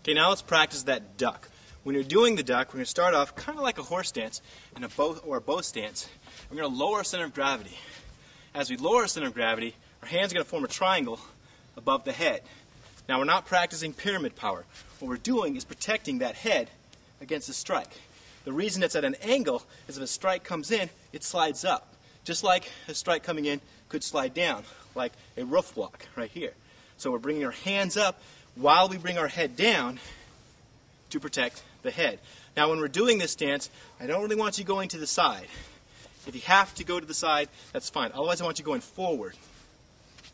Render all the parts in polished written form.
Okay, now let's practice that duck. When you're doing the duck, we're going to start off kind of like a horse stance and a bow stance. We're going to lower our center of gravity. As we lower our center of gravity, our hands are going to form a triangle above the head. Now we're not practicing pyramid power. What we're doing is protecting that head against a strike. The reason it's at an angle is if a strike comes in, it slides up. Just like a strike coming in could slide down, like a roof block right here. So we're bringing our hands up while we bring our head down to protect the head. Now when we're doing this stance, I don't really want you going to the side. If you have to go to the side, that's fine. Otherwise I want you going forward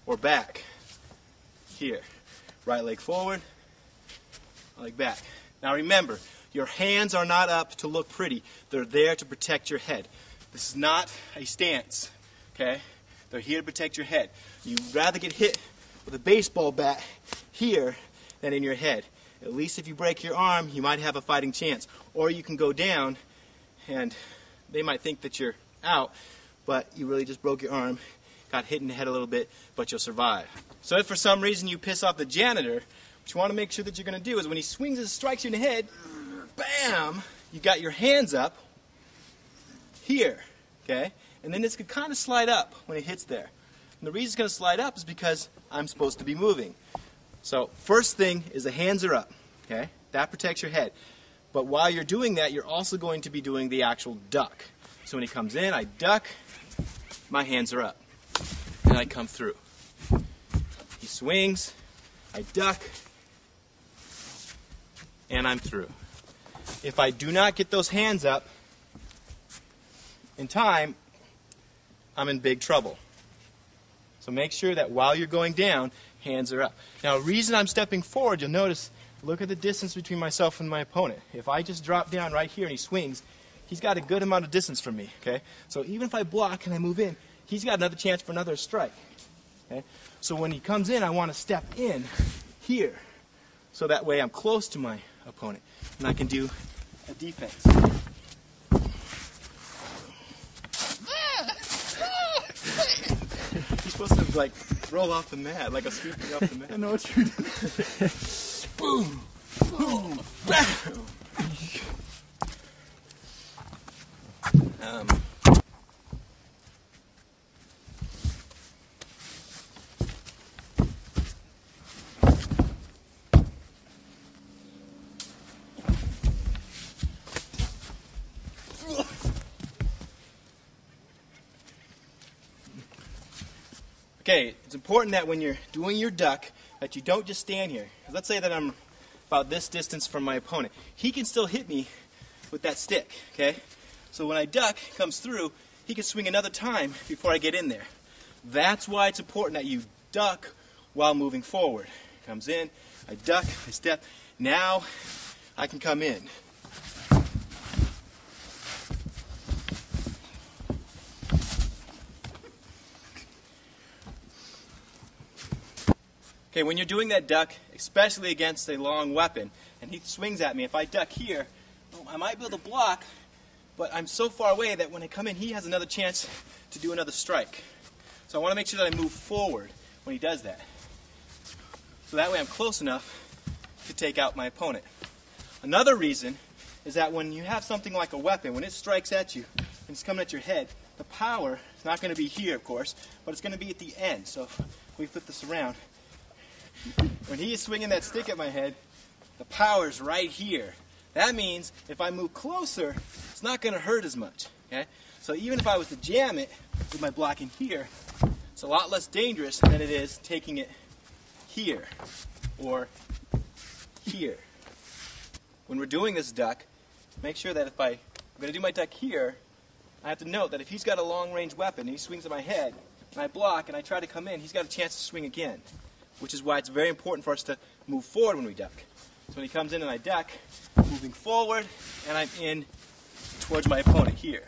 or back. Here. Right leg forward, leg back. Now remember, your hands are not up to look pretty. They're there to protect your head. This is not a stance, okay? They're here to protect your head. You'd rather get hit with a baseball bat here than in your head. At least if you break your arm, you might have a fighting chance. Or you can go down and they might think that you're out, but you really just broke your arm, got hit in the head a little bit, but you'll survive. So if for some reason you piss off the janitor, what you want to make sure that you're going to do is when he swings and strikes you in the head, bam, you got your hands up here, okay? And then this could kind of slide up when it hits there. And the reason it's going to slide up is because I'm supposed to be moving. So first thing is the hands are up, okay? That protects your head. But while you're doing that, you're also going to be doing the actual duck. So when he comes in, I duck, my hands are up, and I come through. He swings, I duck, and I'm through. If I do not get those hands up in time, I'm in big trouble. So make sure that while you're going down, hands are up. Now, the reason I'm stepping forward, you'll notice, look at the distance between myself and my opponent. If I just drop down right here and he swings, he's got a good amount of distance from me, okay? So even if I block and I move in, he's got another chance for another strike, okay? So when he comes in, I want to step in here, so that way I'm close to my opponent, and I can do a defense. You're supposed to, like, roll off the mat, like a sweeping off the mat. I know what you're doing. Boom! Boom! Bam! Okay, it's important that when you're doing your duck, that you don't just stand here. Let's say that I'm about this distance from my opponent. He can still hit me with that stick, okay? So when I duck, comes through, he can swing another time before I get in there. That's why it's important that you duck while moving forward. Comes in, I duck, I step. Now I can come in. Okay, when you're doing that duck, especially against a long weapon, and he swings at me, if I duck here, I might be able to block, but I'm so far away that when I come in, he has another chance to do another strike. So I want to make sure that I move forward when he does that. So that way I'm close enough to take out my opponent. Another reason is that when you have something like a weapon, when it strikes at you and it's coming at your head, the power is not going to be here, of course, but it's going to be at the end. So if we flip this around, when he is swinging that stick at my head, the power's right here. That means if I move closer, it's not going to hurt as much. Okay? So even if I was to jam it with my blocking here, it's a lot less dangerous than it is taking it here or here. When we're doing this duck, make sure that if I'm going to do my duck here, I have to note that if he's got a long-range weapon and he swings at my head, and I block and I try to come in, he's got a chance to swing again. Which is why it's very important for us to move forward when we duck. So when he comes in and I duck, moving forward, and I'm in towards my opponent here.